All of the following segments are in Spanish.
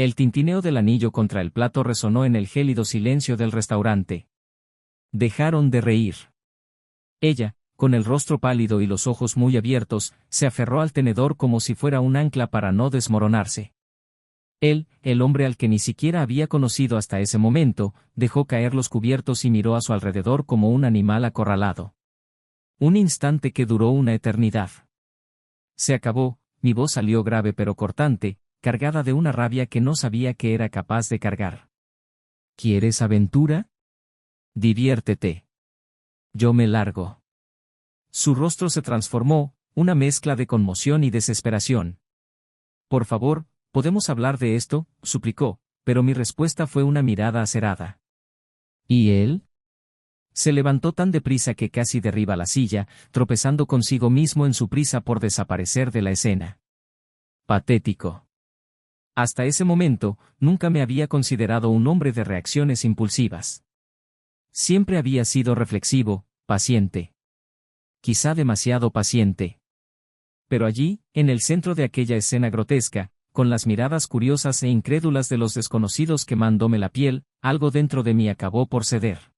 El tintineo del anillo contra el plato resonó en el gélido silencio del restaurante. Dejaron de reír. Ella, con el rostro pálido y los ojos muy abiertos, se aferró al tenedor como si fuera un ancla para no desmoronarse. Él, el hombre al que ni siquiera había conocido hasta ese momento, dejó caer los cubiertos y miró a su alrededor como un animal acorralado. Un instante que duró una eternidad. Se acabó, mi voz salió grave pero cortante, cargada de una rabia que no sabía que era capaz de cargar. ¿Quieres aventura? Diviértete. Yo me largo. Su rostro se transformó, una mezcla de conmoción y desesperación. Por favor, ¿podemos hablar de esto?, suplicó, pero mi respuesta fue una mirada acerada. ¿Y él? Se levantó tan deprisa que casi derriba la silla, tropezando consigo mismo en su prisa por desaparecer de la escena. Patético. Hasta ese momento, nunca me había considerado un hombre de reacciones impulsivas. Siempre había sido reflexivo, paciente. Quizá demasiado paciente. Pero allí, en el centro de aquella escena grotesca, con las miradas curiosas e incrédulas de los desconocidos quemándome la piel, algo dentro de mí acabó por ceder.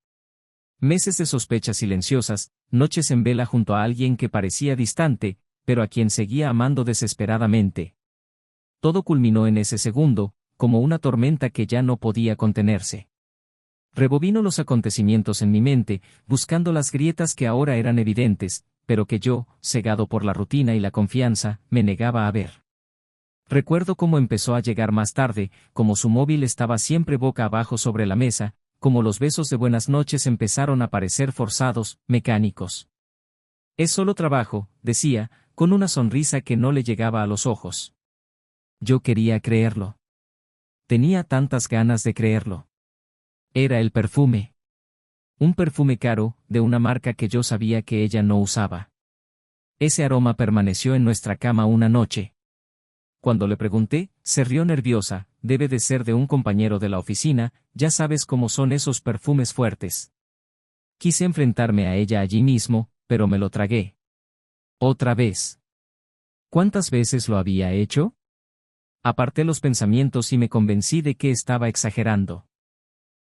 Meses de sospechas silenciosas, noches en vela junto a alguien que parecía distante, pero a quien seguía amando desesperadamente. Todo culminó en ese segundo, como una tormenta que ya no podía contenerse. Rebobino los acontecimientos en mi mente, buscando las grietas que ahora eran evidentes, pero que yo, cegado por la rutina y la confianza, me negaba a ver. Recuerdo cómo empezó a llegar más tarde, como su móvil estaba siempre boca abajo sobre la mesa, como los besos de buenas noches empezaron a parecer forzados, mecánicos. Es solo trabajo, decía, con una sonrisa que no le llegaba a los ojos. Yo quería creerlo. Tenía tantas ganas de creerlo. Era el perfume. Un perfume caro, de una marca que yo sabía que ella no usaba. Ese aroma permaneció en nuestra cama una noche. Cuando le pregunté, se rió nerviosa, debe de ser de un compañero de la oficina, ya sabes cómo son esos perfumes fuertes. Quise enfrentarme a ella allí mismo, pero me lo tragué. Otra vez. ¿Cuántas veces lo había hecho? Aparté los pensamientos y me convencí de que estaba exagerando.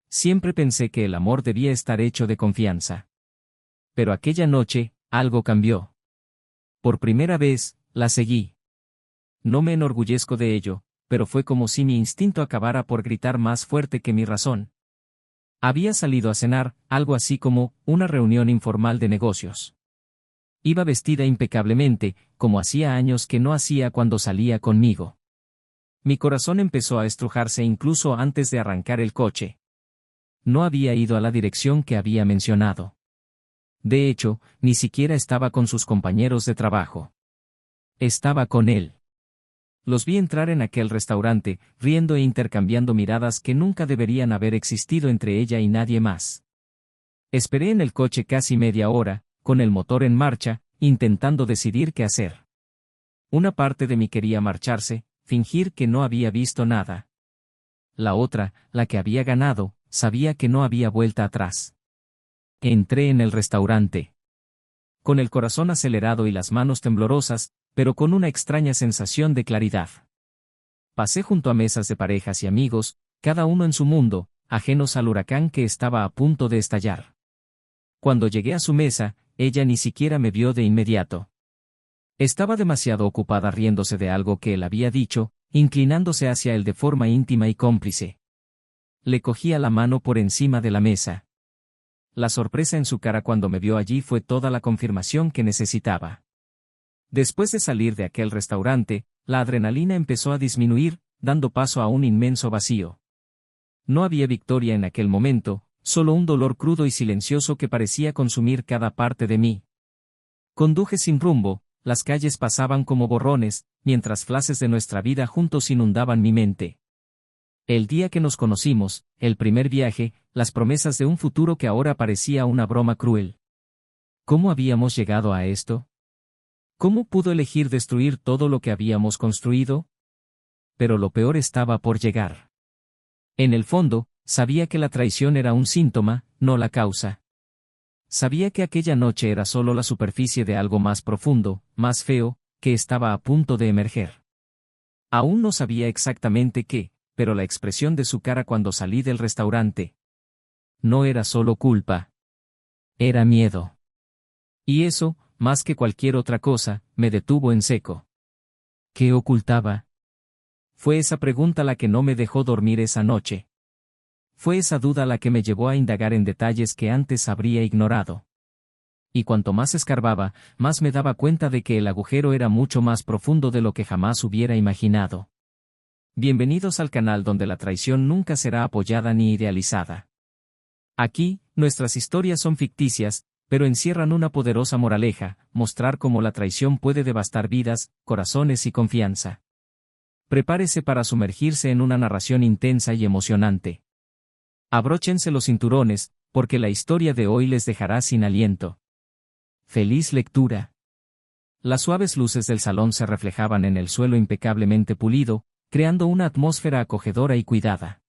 Siempre pensé que el amor debía estar hecho de confianza. Pero aquella noche, algo cambió. Por primera vez, la seguí. No me enorgullezco de ello, pero fue como si mi instinto acabara por gritar más fuerte que mi razón. Había salido a cenar, algo así como una reunión informal de negocios. Iba vestida impecablemente, como hacía años que no hacía cuando salía conmigo. Mi corazón empezó a estrujarse incluso antes de arrancar el coche. No había ido a la dirección que había mencionado. De hecho, ni siquiera estaba con sus compañeros de trabajo. Estaba con él. Los vi entrar en aquel restaurante, riendo e intercambiando miradas que nunca deberían haber existido entre ella y nadie más. Esperé en el coche casi media hora, con el motor en marcha, intentando decidir qué hacer. Una parte de mí quería marcharse, fingir que no había visto nada. La otra, la que había ganado, sabía que no había vuelta atrás. Entré en el restaurante. Con el corazón acelerado y las manos temblorosas, pero con una extraña sensación de claridad. Pasé junto a mesas de parejas y amigos, cada uno en su mundo, ajenos al huracán que estaba a punto de estallar. Cuando llegué a su mesa, ella ni siquiera me vio de inmediato. Estaba demasiado ocupada riéndose de algo que él había dicho, inclinándose hacia él de forma íntima y cómplice. Le cogía la mano por encima de la mesa. La sorpresa en su cara cuando me vio allí fue toda la confirmación que necesitaba. Después de salir de aquel restaurante, la adrenalina empezó a disminuir, dando paso a un inmenso vacío. No había victoria en aquel momento, solo un dolor crudo y silencioso que parecía consumir cada parte de mí. Conduje sin rumbo, las calles pasaban como borrones, mientras flashes de nuestra vida juntos inundaban mi mente. El día que nos conocimos, el primer viaje, las promesas de un futuro que ahora parecía una broma cruel. ¿Cómo habíamos llegado a esto? ¿Cómo pudo elegir destruir todo lo que habíamos construido? Pero lo peor estaba por llegar. En el fondo, sabía que la traición era un síntoma, no la causa. Sabía que aquella noche era solo la superficie de algo más profundo, más feo, que estaba a punto de emerger. Aún no sabía exactamente qué, pero la expresión de su cara cuando salí del restaurante no era solo culpa. Era miedo. Y eso, más que cualquier otra cosa, me detuvo en seco. ¿Qué ocultaba? Fue esa pregunta la que no me dejó dormir esa noche. Fue esa duda la que me llevó a indagar en detalles que antes habría ignorado. Y cuanto más escarbaba, más me daba cuenta de que el agujero era mucho más profundo de lo que jamás hubiera imaginado. Bienvenidos al canal donde la traición nunca será apoyada ni idealizada. Aquí, nuestras historias son ficticias, pero encierran una poderosa moraleja: mostrar cómo la traición puede devastar vidas, corazones y confianza. Prepárese para sumergirse en una narración intensa y emocionante. Abróchense los cinturones, porque la historia de hoy les dejará sin aliento. ¡Feliz lectura! Las suaves luces del salón se reflejaban en el suelo impecablemente pulido, creando una atmósfera acogedora y cuidada.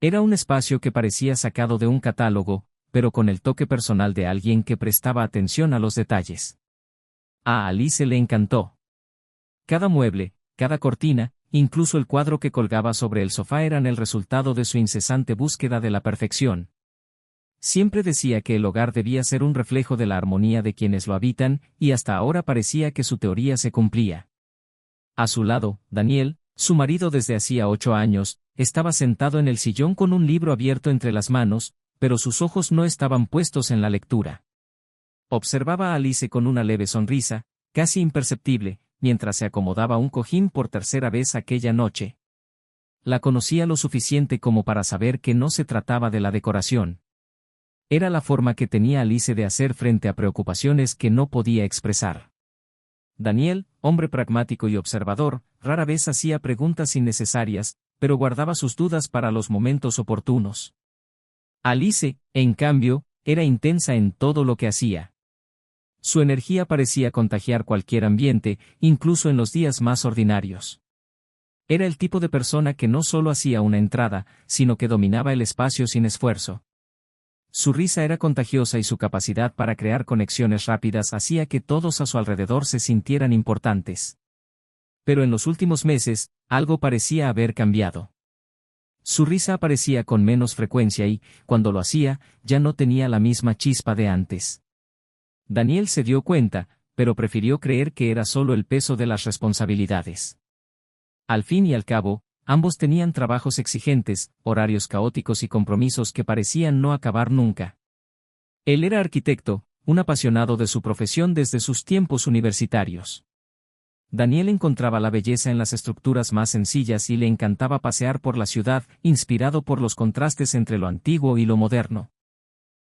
Era un espacio que parecía sacado de un catálogo, pero con el toque personal de alguien que prestaba atención a los detalles. A Alice le encantó. Cada mueble, cada cortina, incluso el cuadro que colgaba sobre el sofá eran el resultado de su incesante búsqueda de la perfección. Siempre decía que el hogar debía ser un reflejo de la armonía de quienes lo habitan, y hasta ahora parecía que su teoría se cumplía. A su lado, Daniel, su marido desde hacía 8 años, estaba sentado en el sillón con un libro abierto entre las manos, pero sus ojos no estaban puestos en la lectura. Observaba a Alice con una leve sonrisa, casi imperceptible, mientras se acomodaba un cojín por tercera vez aquella noche. La conocía lo suficiente como para saber que no se trataba de la decoración. Era la forma que tenía Alice de hacer frente a preocupaciones que no podía expresar. Daniel, hombre pragmático y observador, rara vez hacía preguntas innecesarias, pero guardaba sus dudas para los momentos oportunos. Alice, en cambio, era intensa en todo lo que hacía. Su energía parecía contagiar cualquier ambiente, incluso en los días más ordinarios. Era el tipo de persona que no solo hacía una entrada, sino que dominaba el espacio sin esfuerzo. Su risa era contagiosa y su capacidad para crear conexiones rápidas hacía que todos a su alrededor se sintieran importantes. Pero en los últimos meses, algo parecía haber cambiado. Su risa aparecía con menos frecuencia y, cuando lo hacía, ya no tenía la misma chispa de antes. Daniel se dio cuenta, pero prefirió creer que era solo el peso de las responsabilidades. Al fin y al cabo, ambos tenían trabajos exigentes, horarios caóticos y compromisos que parecían no acabar nunca. Él era arquitecto, un apasionado de su profesión desde sus tiempos universitarios. Daniel encontraba la belleza en las estructuras más sencillas y le encantaba pasear por la ciudad, inspirado por los contrastes entre lo antiguo y lo moderno.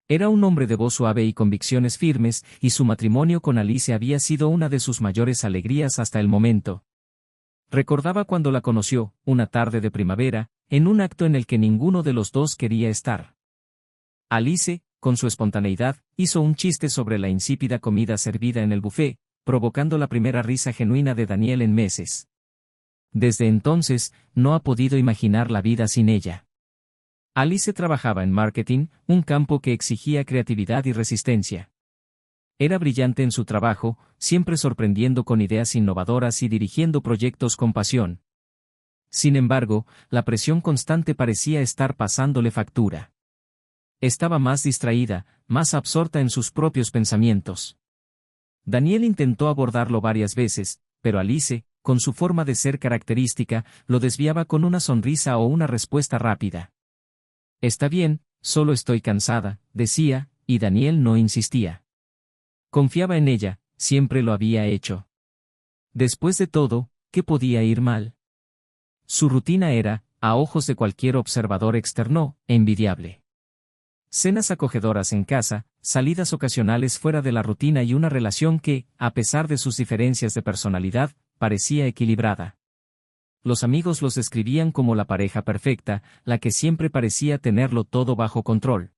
Era un hombre de voz suave y convicciones firmes, y su matrimonio con Alice había sido una de sus mayores alegrías hasta el momento. Recordaba cuando la conoció, una tarde de primavera, en un acto en el que ninguno de los dos quería estar. Alice, con su espontaneidad, hizo un chiste sobre la insípida comida servida en el buffet, provocando la primera risa genuina de Daniel en meses. Desde entonces, no ha podido imaginar la vida sin ella. Alice trabajaba en marketing, un campo que exigía creatividad y resistencia. Era brillante en su trabajo, siempre sorprendiendo con ideas innovadoras y dirigiendo proyectos con pasión. Sin embargo, la presión constante parecía estar pasándole factura. Estaba más distraída, más absorta en sus propios pensamientos. Daniel intentó abordarlo varias veces, pero Alice, con su forma de ser característica, lo desviaba con una sonrisa o una respuesta rápida. «Está bien, solo estoy cansada», decía, y Daniel no insistía. Confiaba en ella, siempre lo había hecho. Después de todo, ¿qué podía ir mal? Su rutina era, a ojos de cualquier observador externo, envidiable. Cenas acogedoras en casa, salidas ocasionales fuera de la rutina y una relación que, a pesar de sus diferencias de personalidad, parecía equilibrada. Los amigos los describían como la pareja perfecta, la que siempre parecía tenerlo todo bajo control.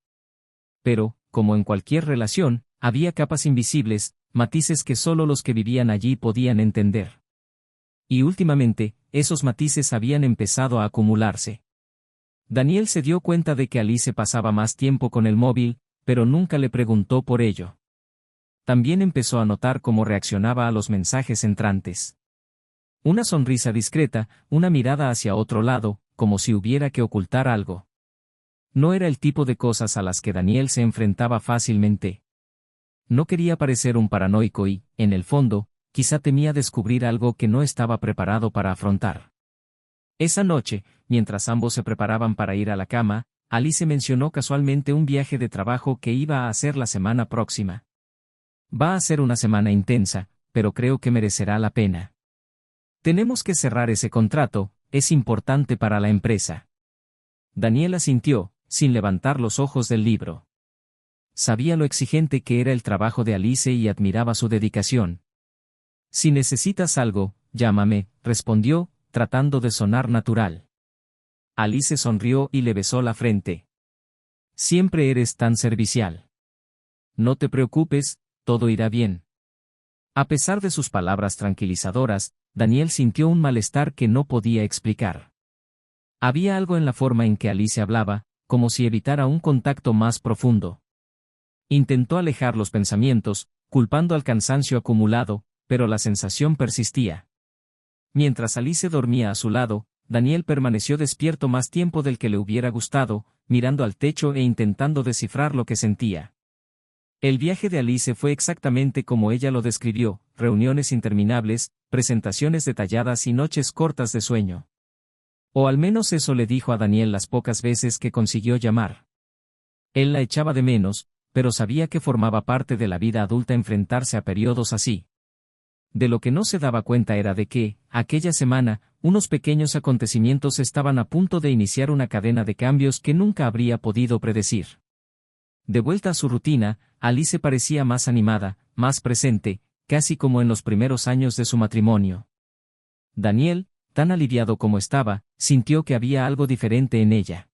Pero, como en cualquier relación, había capas invisibles, matices que solo los que vivían allí podían entender. Y últimamente, esos matices habían empezado a acumularse. Daniel se dio cuenta de que Alice pasaba más tiempo con el móvil, pero nunca le preguntó por ello. También empezó a notar cómo reaccionaba a los mensajes entrantes. Una sonrisa discreta, una mirada hacia otro lado, como si hubiera que ocultar algo. No era el tipo de cosas a las que Daniel se enfrentaba fácilmente. No quería parecer un paranoico y, en el fondo, quizá temía descubrir algo que no estaba preparado para afrontar. Esa noche, mientras ambos se preparaban para ir a la cama, Alice mencionó casualmente un viaje de trabajo que iba a hacer la semana próxima. Va a ser una semana intensa, pero creo que merecerá la pena. Tenemos que cerrar ese contrato, es importante para la empresa. Daniel asintió, sin levantar los ojos del libro. Sabía lo exigente que era el trabajo de Alice y admiraba su dedicación. Si necesitas algo, llámame, respondió, tratando de sonar natural. Alice sonrió y le besó la frente. Siempre eres tan servicial. No te preocupes, todo irá bien. A pesar de sus palabras tranquilizadoras, Daniel sintió un malestar que no podía explicar. Había algo en la forma en que Alice hablaba, como si evitara un contacto más profundo. Intentó alejar los pensamientos, culpando al cansancio acumulado, pero la sensación persistía. Mientras Alice dormía a su lado, Daniel permaneció despierto más tiempo del que le hubiera gustado, mirando al techo e intentando descifrar lo que sentía. El viaje de Alice fue exactamente como ella lo describió: reuniones interminables, presentaciones detalladas y noches cortas de sueño. O al menos eso le dijo a Daniel las pocas veces que consiguió llamar. Él la echaba de menos, pero sabía que formaba parte de la vida adulta enfrentarse a periodos así. De lo que no se daba cuenta era de que, aquella semana, unos pequeños acontecimientos estaban a punto de iniciar una cadena de cambios que nunca habría podido predecir. De vuelta a su rutina, Alice parecía más animada, más presente, casi como en los primeros años de su matrimonio. Daniel, tan aliviado como estaba, sintió que había algo diferente en ella.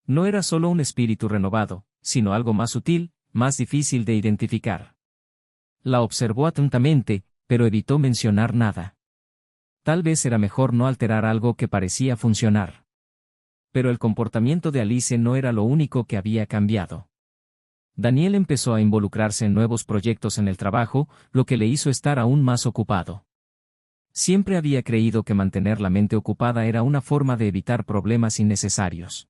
No era solo un espíritu renovado, sino algo más sutil, más difícil de identificar. La observó atentamente, pero evitó mencionar nada. Tal vez era mejor no alterar algo que parecía funcionar. Pero el comportamiento de Alice no era lo único que había cambiado. Daniel empezó a involucrarse en nuevos proyectos en el trabajo, lo que le hizo estar aún más ocupado. Siempre había creído que mantener la mente ocupada era una forma de evitar problemas innecesarios.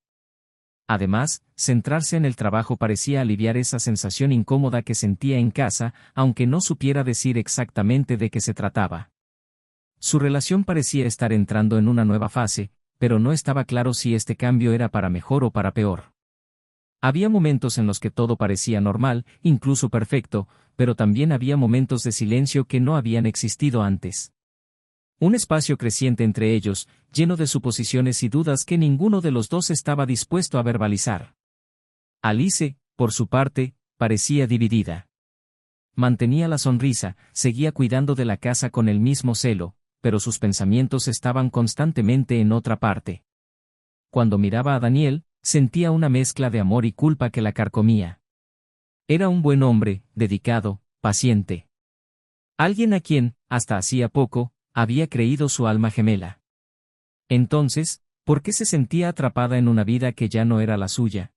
Además, centrarse en el trabajo parecía aliviar esa sensación incómoda que sentía en casa, aunque no supiera decir exactamente de qué se trataba. Su relación parecía estar entrando en una nueva fase, pero no estaba claro si este cambio era para mejor o para peor. Había momentos en los que todo parecía normal, incluso perfecto, pero también había momentos de silencio que no habían existido antes. Un espacio creciente entre ellos, lleno de suposiciones y dudas que ninguno de los dos estaba dispuesto a verbalizar. Alice, por su parte, parecía dividida. Mantenía la sonrisa, seguía cuidando de la casa con el mismo celo, pero sus pensamientos estaban constantemente en otra parte. Cuando miraba a Daniel, sentía una mezcla de amor y culpa que la carcomía. Era un buen hombre, dedicado, paciente. Alguien a quien, hasta hacía poco, había creído su alma gemela. Entonces, ¿por qué se sentía atrapada en una vida que ya no era la suya?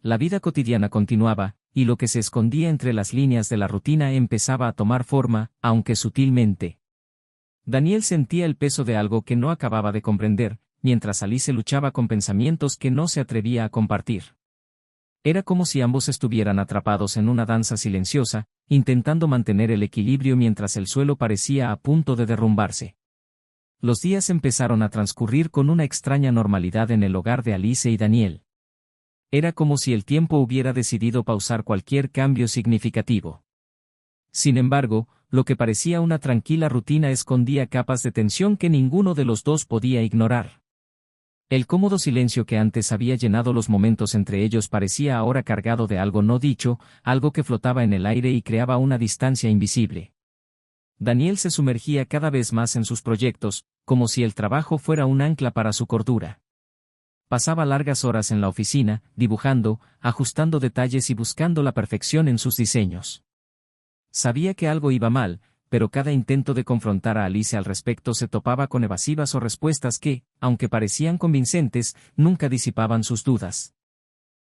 La vida cotidiana continuaba, y lo que se escondía entre las líneas de la rutina empezaba a tomar forma, aunque sutilmente. Daniel sentía el peso de algo que no acababa de comprender, mientras Alice luchaba con pensamientos que no se atrevía a compartir. Era como si ambos estuvieran atrapados en una danza silenciosa, intentando mantener el equilibrio mientras el suelo parecía a punto de derrumbarse. Los días empezaron a transcurrir con una extraña normalidad en el hogar de Alice y Daniel. Era como si el tiempo hubiera decidido pausar cualquier cambio significativo. Sin embargo, lo que parecía una tranquila rutina escondía capas de tensión que ninguno de los dos podía ignorar. El cómodo silencio que antes había llenado los momentos entre ellos parecía ahora cargado de algo no dicho, algo que flotaba en el aire y creaba una distancia invisible. Daniel se sumergía cada vez más en sus proyectos, como si el trabajo fuera un ancla para su cordura. Pasaba largas horas en la oficina, dibujando, ajustando detalles y buscando la perfección en sus diseños. Sabía que algo iba mal, pero cada intento de confrontar a Alice al respecto se topaba con evasivas o respuestas que, aunque parecían convincentes, nunca disipaban sus dudas.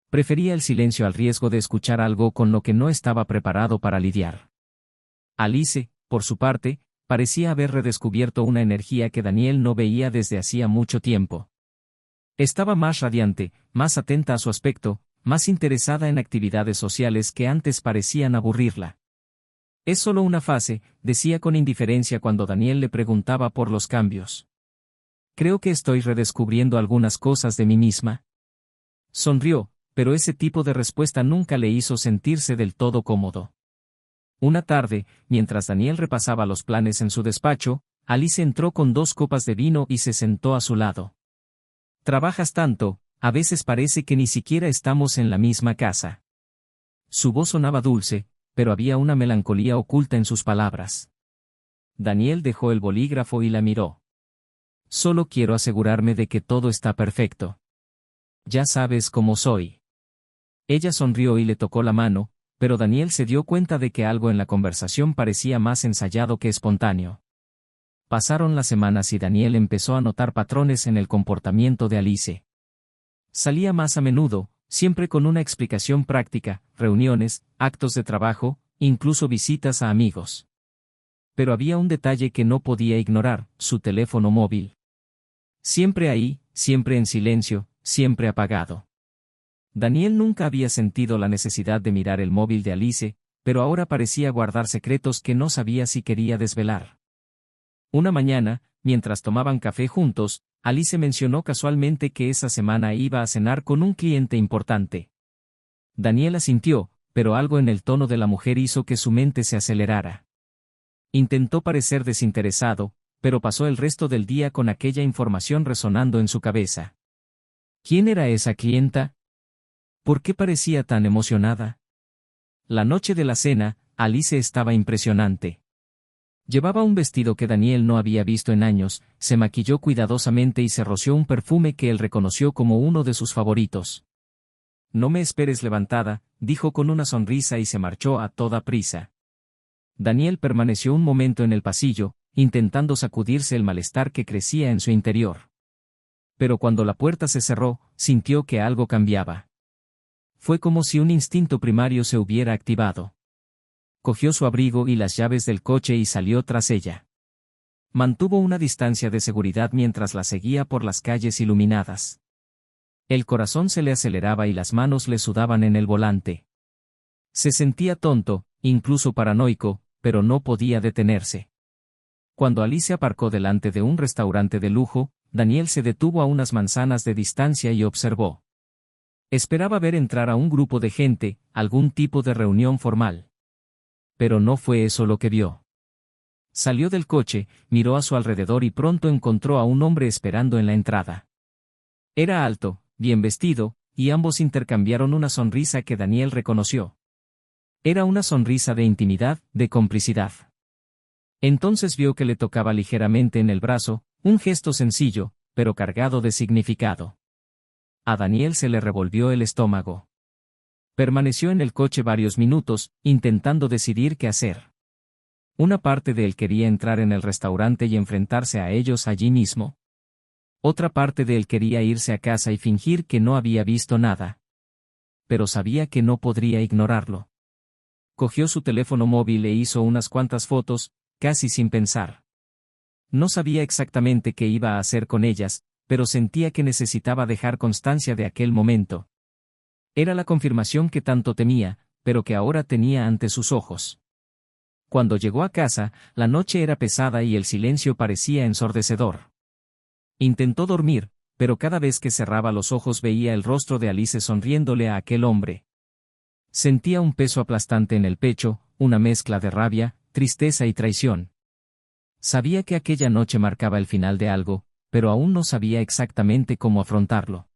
Prefería el silencio al riesgo de escuchar algo con lo que no estaba preparado para lidiar. Alice, por su parte, parecía haber redescubierto una energía que Daniel no veía desde hacía mucho tiempo. Estaba más radiante, más atenta a su aspecto, más interesada en actividades sociales que antes parecían aburrirla. Es solo una fase, decía con indiferencia cuando Daniel le preguntaba por los cambios. Creo que estoy redescubriendo algunas cosas de mí misma. Sonrió, pero ese tipo de respuesta nunca le hizo sentirse del todo cómodo. Una tarde, mientras Daniel repasaba los planes en su despacho, Alice entró con 2 copas de vino y se sentó a su lado. «Trabajas tanto, a veces parece que ni siquiera estamos en la misma casa». Su voz sonaba dulce, pero había una melancolía oculta en sus palabras. Daniel dejó el bolígrafo y la miró. «Solo quiero asegurarme de que todo está perfecto. Ya sabes cómo soy». Ella sonrió y le tocó la mano, pero Daniel se dio cuenta de que algo en la conversación parecía más ensayado que espontáneo. Pasaron las semanas y Daniel empezó a notar patrones en el comportamiento de Alice. Salía más a menudo, siempre con una explicación práctica, reuniones, actos de trabajo, incluso visitas a amigos. Pero había un detalle que no podía ignorar: su teléfono móvil. Siempre ahí, siempre en silencio, siempre apagado. Daniel nunca había sentido la necesidad de mirar el móvil de Alice, pero ahora parecía guardar secretos que no sabía si quería desvelar. Una mañana, mientras tomaban café juntos, Alice mencionó casualmente que esa semana iba a cenar con un cliente importante. Daniel asintió, pero algo en el tono de la mujer hizo que su mente se acelerara. Intentó parecer desinteresado, pero pasó el resto del día con aquella información resonando en su cabeza. ¿Quién era esa clienta? ¿Por qué parecía tan emocionada? La noche de la cena, Alice estaba impresionante. Llevaba un vestido que Daniel no había visto en años, se maquilló cuidadosamente y se roció un perfume que él reconoció como uno de sus favoritos. «No me esperes levantada», dijo con una sonrisa y se marchó a toda prisa. Daniel permaneció un momento en el pasillo, intentando sacudirse el malestar que crecía en su interior. Pero cuando la puerta se cerró, sintió que algo cambiaba. Fue como si un instinto primario se hubiera activado. Cogió su abrigo y las llaves del coche y salió tras ella. Mantuvo una distancia de seguridad mientras la seguía por las calles iluminadas. El corazón se le aceleraba y las manos le sudaban en el volante. Se sentía tonto, incluso paranoico, pero no podía detenerse. Cuando Alice aparcó delante de un restaurante de lujo, Daniel se detuvo a unas manzanas de distancia y observó. Esperaba ver entrar a un grupo de gente, algún tipo de reunión formal. Pero no fue eso lo que vio. Salió del coche, miró a su alrededor y pronto encontró a un hombre esperando en la entrada. Era alto, bien vestido, y ambos intercambiaron una sonrisa que Daniel reconoció. Era una sonrisa de intimidad, de complicidad. Entonces vio que le tocaba ligeramente en el brazo, un gesto sencillo, pero cargado de significado. A Daniel se le revolvió el estómago. Permaneció en el coche varios minutos, intentando decidir qué hacer. Una parte de él quería entrar en el restaurante y enfrentarse a ellos allí mismo. Otra parte de él quería irse a casa y fingir que no había visto nada. Pero sabía que no podría ignorarlo. Cogió su teléfono móvil e hizo unas cuantas fotos, casi sin pensar. No sabía exactamente qué iba a hacer con ellas, pero sentía que necesitaba dejar constancia de aquel momento. Era la confirmación que tanto temía, pero que ahora tenía ante sus ojos. Cuando llegó a casa, la noche era pesada y el silencio parecía ensordecedor. Intentó dormir, pero cada vez que cerraba los ojos veía el rostro de Alice sonriéndole a aquel hombre. Sentía un peso aplastante en el pecho, una mezcla de rabia, tristeza y traición. Sabía que aquella noche marcaba el final de algo, pero aún no sabía exactamente cómo afrontarlo.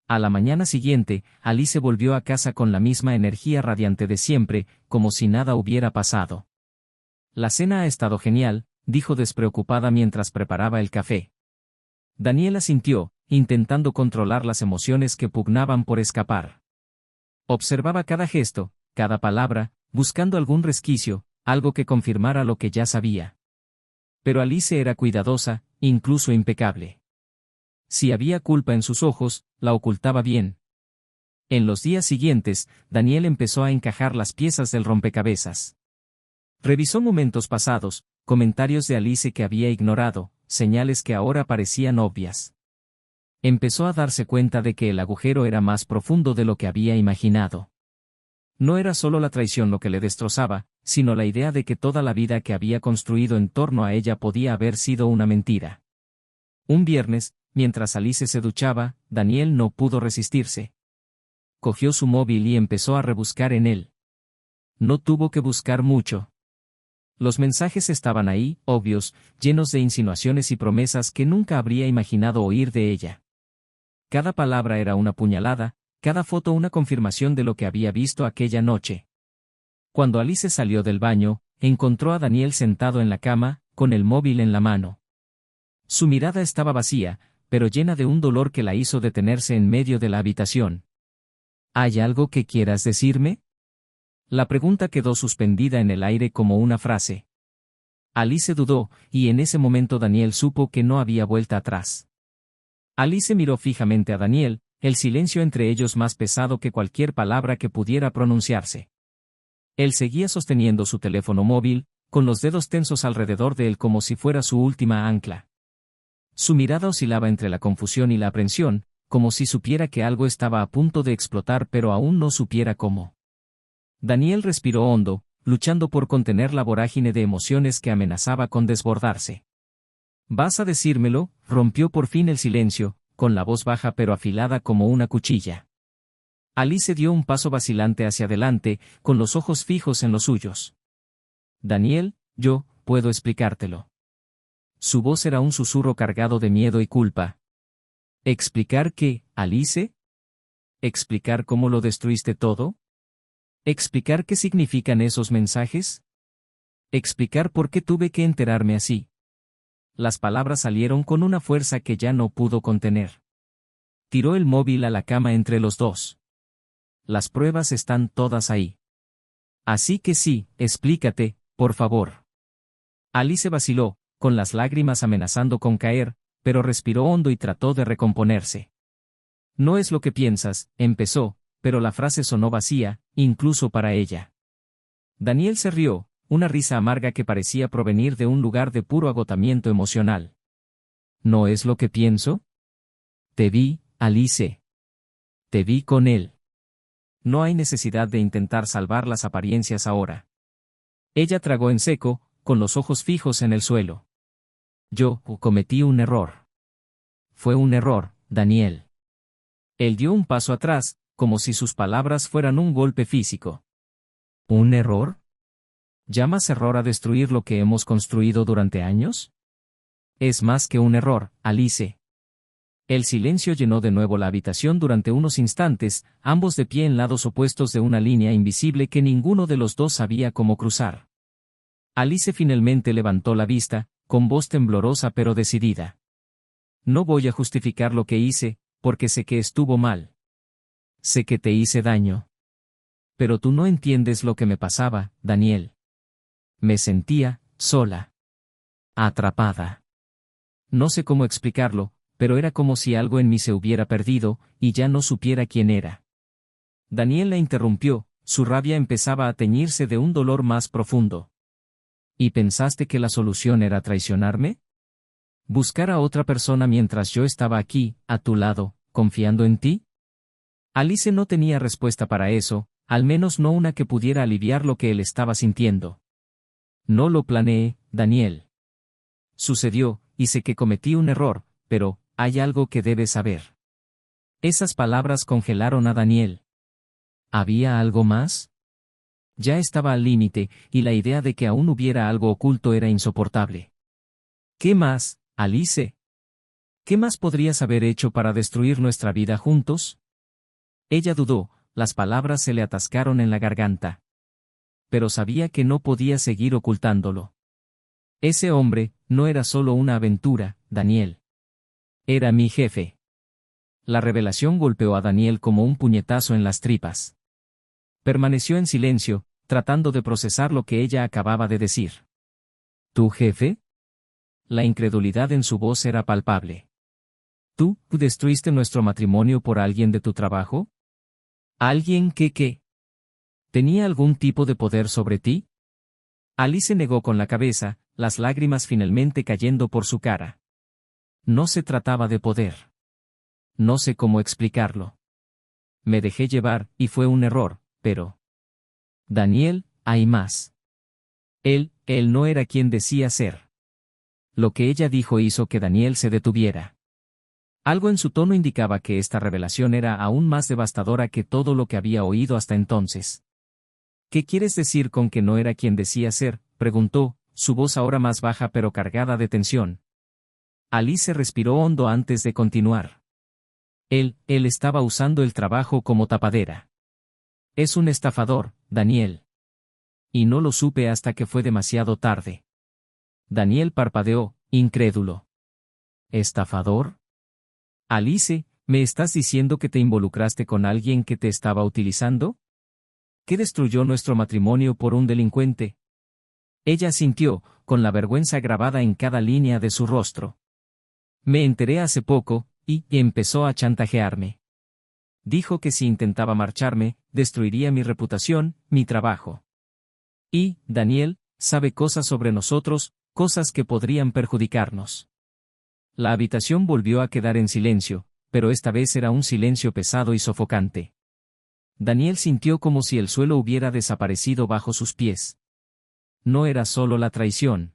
A la mañana siguiente, Alice volvió a casa con la misma energía radiante de siempre, como si nada hubiera pasado. «La cena ha estado genial», dijo despreocupada mientras preparaba el café. Daniel asintió, intentando controlar las emociones que pugnaban por escapar. Observaba cada gesto, cada palabra, buscando algún resquicio, algo que confirmara lo que ya sabía. Pero Alice era cuidadosa, incluso impecable. Si había culpa en sus ojos, la ocultaba bien. En los días siguientes, Daniel empezó a encajar las piezas del rompecabezas. Revisó momentos pasados, comentarios de Alice que había ignorado, señales que ahora parecían obvias. Empezó a darse cuenta de que el agujero era más profundo de lo que había imaginado. No era solo la traición lo que le destrozaba, sino la idea de que toda la vida que había construido en torno a ella podía haber sido una mentira. Un viernes, mientras Alice se duchaba, Daniel no pudo resistirse. Cogió su móvil y empezó a rebuscar en él. No tuvo que buscar mucho. Los mensajes estaban ahí, obvios, llenos de insinuaciones y promesas que nunca habría imaginado oír de ella. Cada palabra era una puñalada, cada foto una confirmación de lo que había visto aquella noche. Cuando Alice salió del baño, encontró a Daniel sentado en la cama, con el móvil en la mano. Su mirada estaba vacía, pero llena de un dolor que la hizo detenerse en medio de la habitación. ¿Hay algo que quieras decirme? La pregunta quedó suspendida en el aire como una frase. Alice dudó, y en ese momento Daniel supo que no había vuelta atrás. Alice miró fijamente a Daniel, el silencio entre ellos más pesado que cualquier palabra que pudiera pronunciarse. Él seguía sosteniendo su teléfono móvil, con los dedos tensos alrededor de él como si fuera su última ancla. Su mirada oscilaba entre la confusión y la aprensión, como si supiera que algo estaba a punto de explotar pero aún no supiera cómo. Daniel respiró hondo, luchando por contener la vorágine de emociones que amenazaba con desbordarse. «¿Vas a decírmelo?», rompió por fin el silencio, con la voz baja pero afilada como una cuchilla. Alice dio un paso vacilante hacia adelante, con los ojos fijos en los suyos. «Daniel, yo puedo explicártelo». Su voz era un susurro cargado de miedo y culpa. «¿Explicar qué, Alice? ¿Explicar cómo lo destruiste todo? ¿Explicar qué significan esos mensajes? ¿Explicar por qué tuve que enterarme así?». Las palabras salieron con una fuerza que ya no pudo contener. Tiró el móvil a la cama entre los dos. «Las pruebas están todas ahí. Así que sí, explícate, por favor». Alice vaciló, con las lágrimas amenazando con caer, pero respiró hondo y trató de recomponerse. «No es lo que piensas», empezó, pero la frase sonó vacía, incluso para ella. Daniel se rió, una risa amarga que parecía provenir de un lugar de puro agotamiento emocional. «¿No es lo que pienso? Te vi, Alice. Te vi con él. No hay necesidad de intentar salvar las apariencias ahora». Ella tragó en seco, con los ojos fijos en el suelo. «Yo cometí un error. Fue un error, Daniel». Él dio un paso atrás, como si sus palabras fueran un golpe físico. «¿Un error? ¿Llamas error a destruir lo que hemos construido durante años? Es más que un error, Alice». El silencio llenó de nuevo la habitación durante unos instantes, ambos de pie en lados opuestos de una línea invisible que ninguno de los dos sabía cómo cruzar. Alice finalmente levantó la vista, con voz temblorosa pero decidida. «No voy a justificar lo que hice, porque sé que estuvo mal. Sé que te hice daño. Pero tú no entiendes lo que me pasaba, Daniel. Me sentía sola. Atrapada. No sé cómo explicarlo, pero era como si algo en mí se hubiera perdido, y ya no supiera quién era». Daniel la interrumpió, su rabia empezaba a teñirse de un dolor más profundo. «¿Y pensaste que la solución era traicionarme? ¿Buscar a otra persona mientras yo estaba aquí, a tu lado, confiando en ti?» Alice no tenía respuesta para eso, al menos no una que pudiera aliviar lo que él estaba sintiendo. «No lo planeé, Daniel. Sucedió, y sé que cometí un error, pero hay algo que debes saber». Esas palabras congelaron a Daniel. ¿Había algo más? Ya estaba al límite, y la idea de que aún hubiera algo oculto era insoportable. «¿Qué más, Alice? ¿Qué más podrías haber hecho para destruir nuestra vida juntos?» Ella dudó, las palabras se le atascaron en la garganta. Pero sabía que no podía seguir ocultándolo. Ese hombre no era solo una aventura, Daniel. Era mi jefe. La revelación golpeó a Daniel como un puñetazo en las tripas. Permaneció en silencio, tratando de procesar lo que ella acababa de decir. ¿Tu jefe? La incredulidad en su voz era palpable. ¿Tú destruiste nuestro matrimonio por alguien de tu trabajo? ¿Alguien que qué? ¿Tenía algún tipo de poder sobre ti? Alice negó con la cabeza, las lágrimas finalmente cayendo por su cara. No se trataba de poder. No sé cómo explicarlo. Me dejé llevar, y fue un error, pero... Daniel, hay más. Él no era quien decía ser. Lo que ella dijo hizo que Daniel se detuviera. Algo en su tono indicaba que esta revelación era aún más devastadora que todo lo que había oído hasta entonces. ¿Qué quieres decir con que no era quien decía ser?, preguntó, su voz ahora más baja pero cargada de tensión. Alice respiró hondo antes de continuar. Él estaba usando el trabajo como tapadera. Es un estafador, Daniel. Y no lo supe hasta que fue demasiado tarde. Daniel parpadeó, incrédulo. ¿Estafador? Alice, ¿me estás diciendo que te involucraste con alguien que te estaba utilizando? ¿Que destruyó nuestro matrimonio por un delincuente? Ella asintió, con la vergüenza grabada en cada línea de su rostro. Me enteré hace poco, y empezó a chantajearme. Dijo que si intentaba marcharme, destruiría mi reputación, mi trabajo. Y, Daniel, sabe cosas sobre nosotros, cosas que podrían perjudicarnos. La habitación volvió a quedar en silencio, pero esta vez era un silencio pesado y sofocante. Daniel sintió como si el suelo hubiera desaparecido bajo sus pies. No era solo la traición.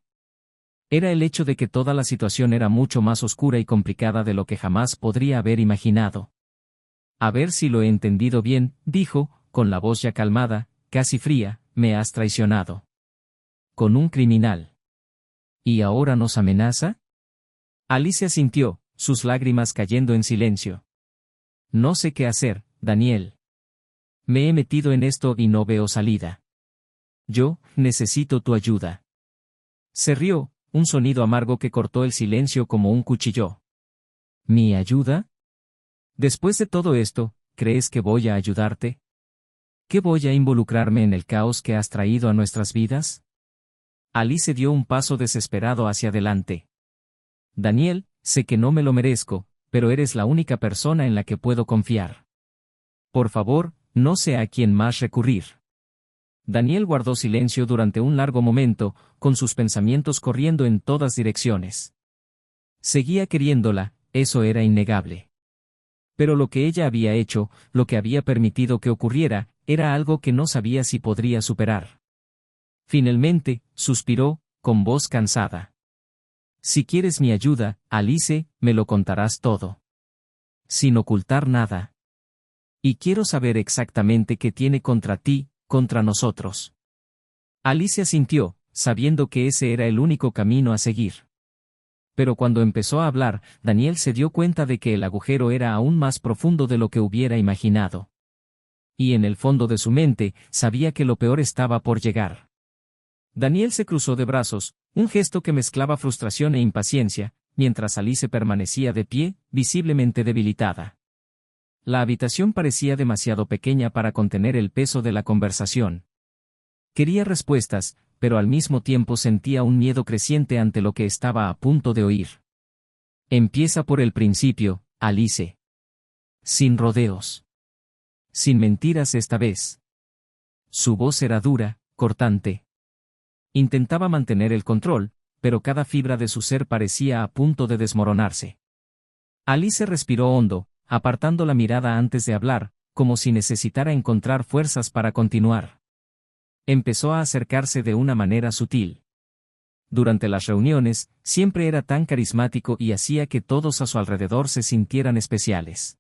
Era el hecho de que toda la situación era mucho más oscura y complicada de lo que jamás podría haber imaginado. A ver si lo he entendido bien, dijo, con la voz ya calmada, casi fría, me has traicionado. Con un criminal. ¿Y ahora nos amenaza? Alice asintió, sus lágrimas cayendo en silencio. No sé qué hacer, Daniel. Me he metido en esto y no veo salida. Yo necesito tu ayuda. Se rió, un sonido amargo que cortó el silencio como un cuchillo. ¿Mi ayuda? Después de todo esto, ¿crees que voy a ayudarte? ¿Que voy a involucrarme en el caos que has traído a nuestras vidas? Alice dio un paso desesperado hacia adelante. Daniel, sé que no me lo merezco, pero eres la única persona en la que puedo confiar. Por favor, no sé a quién más recurrir. Daniel guardó silencio durante un largo momento, con sus pensamientos corriendo en todas direcciones. Seguía queriéndola, eso era innegable. Pero lo que ella había hecho, lo que había permitido que ocurriera, era algo que no sabía si podría superar. Finalmente, suspiró, con voz cansada. Si quieres mi ayuda, Alice, me lo contarás todo. Sin ocultar nada. Y quiero saber exactamente qué tiene contra ti, contra nosotros. Alice asintió, sabiendo que ese era el único camino a seguir. Pero cuando empezó a hablar, Daniel se dio cuenta de que el agujero era aún más profundo de lo que hubiera imaginado. Y en el fondo de su mente, sabía que lo peor estaba por llegar. Daniel se cruzó de brazos, un gesto que mezclaba frustración e impaciencia, mientras Alice permanecía de pie, visiblemente debilitada. La habitación parecía demasiado pequeña para contener el peso de la conversación. Quería respuestas, pero al mismo tiempo sentía un miedo creciente ante lo que estaba a punto de oír. Empieza por el principio, Alice. Sin rodeos. Sin mentiras esta vez. Su voz era dura, cortante. Intentaba mantener el control, pero cada fibra de su ser parecía a punto de desmoronarse. Alice respiró hondo, apartando la mirada antes de hablar, como si necesitara encontrar fuerzas para continuar. Empezó a acercarse de una manera sutil. Durante las reuniones, siempre era tan carismático y hacía que todos a su alrededor se sintieran especiales.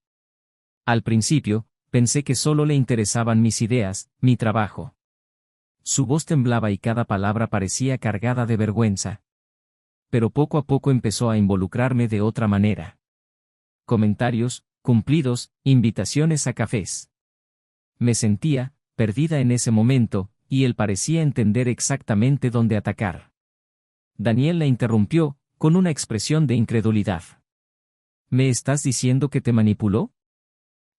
Al principio, pensé que solo le interesaban mis ideas, mi trabajo. Su voz temblaba y cada palabra parecía cargada de vergüenza. Pero poco a poco empezó a involucrarme de otra manera. Comentarios, cumplidos, invitaciones a cafés. Me sentía, perdida en ese momento, y él parecía entender exactamente dónde atacar. Daniel la interrumpió, con una expresión de incredulidad. ¿Me estás diciendo que te manipuló?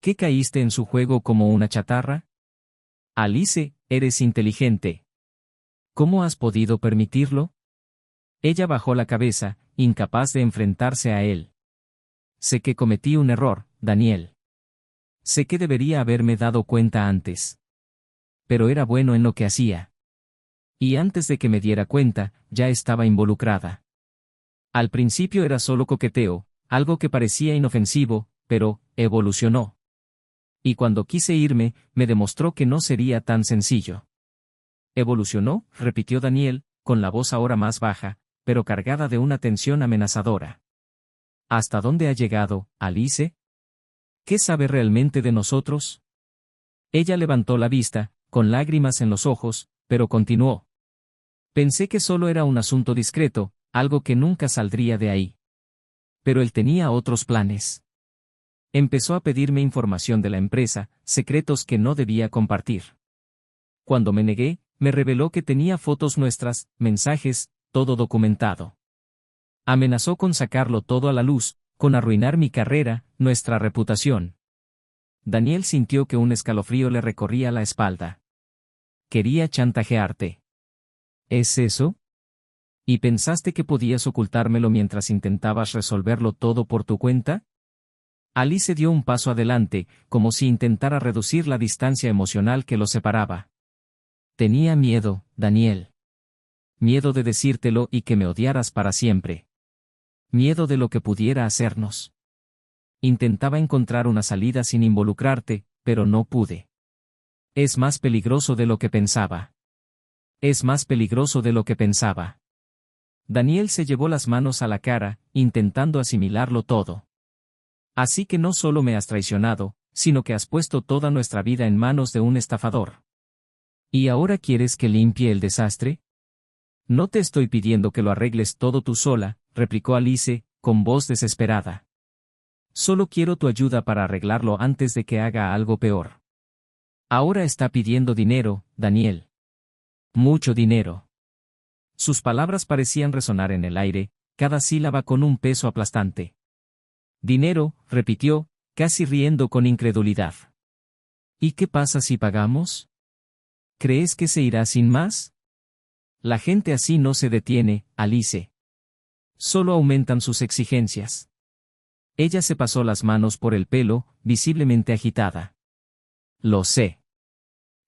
¿Que caíste en su juego como una chatarra? Alice, eres inteligente. ¿Cómo has podido permitirlo? Ella bajó la cabeza, incapaz de enfrentarse a él. Sé que cometí un error, Daniel. Sé que debería haberme dado cuenta antes. Pero era bueno en lo que hacía. Y antes de que me diera cuenta, ya estaba involucrada. Al principio era solo coqueteo, algo que parecía inofensivo, pero evolucionó. Y cuando quise irme, me demostró que no sería tan sencillo. ¿Evolucionó?, repitió Daniel, con la voz ahora más baja, pero cargada de una tensión amenazadora. ¿Hasta dónde ha llegado, Alice? ¿Qué sabe realmente de nosotros? Ella levantó la vista, con lágrimas en los ojos, pero continuó. Pensé que solo era un asunto discreto, algo que nunca saldría de ahí. Pero él tenía otros planes. Empezó a pedirme información de la empresa, secretos que no debía compartir. Cuando me negué, me reveló que tenía fotos nuestras, mensajes, todo documentado. Amenazó con sacarlo todo a la luz, con arruinar mi carrera, nuestra reputación. Daniel sintió que un escalofrío le recorría la espalda. Quería chantajearte. ¿Es eso? ¿Y pensaste que podías ocultármelo mientras intentabas resolverlo todo por tu cuenta? Alice dio un paso adelante, como si intentara reducir la distancia emocional que los separaba. Tenía miedo, Daniel. Miedo de decírtelo y que me odiaras para siempre. Miedo de lo que pudiera hacernos. Intentaba encontrar una salida sin involucrarte, pero no pude. Es más peligroso de lo que pensaba. Es más peligroso de lo que pensaba. Daniel se llevó las manos a la cara, intentando asimilarlo todo. Así que no solo me has traicionado, sino que has puesto toda nuestra vida en manos de un estafador. ¿Y ahora quieres que limpie el desastre? No te estoy pidiendo que lo arregles todo tú sola, replicó Alice, con voz desesperada. Solo quiero tu ayuda para arreglarlo antes de que haga algo peor. Ahora está pidiendo dinero, Daniel. Mucho dinero. Sus palabras parecían resonar en el aire, cada sílaba con un peso aplastante. Dinero, repitió, casi riendo con incredulidad. ¿Y qué pasa si pagamos? ¿Crees que se irá sin más? La gente así no se detiene, Alice. Solo aumentan sus exigencias. Ella se pasó las manos por el pelo, visiblemente agitada. Lo sé.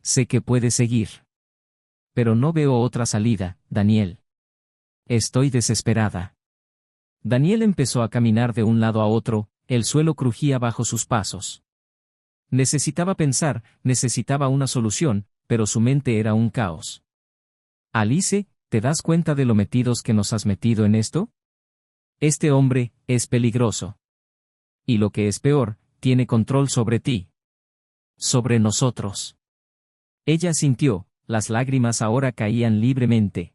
Sé que puede seguir. Pero no veo otra salida, Daniel. Estoy desesperada. Daniel empezó a caminar de un lado a otro, el suelo crujía bajo sus pasos. Necesitaba pensar, necesitaba una solución, pero su mente era un caos. Alice, ¿te das cuenta de lo metidos que nos has metido en esto? Este hombre es peligroso. Y lo que es peor, tiene control sobre ti. Sobre nosotros. Ella sintió, las lágrimas ahora caían libremente.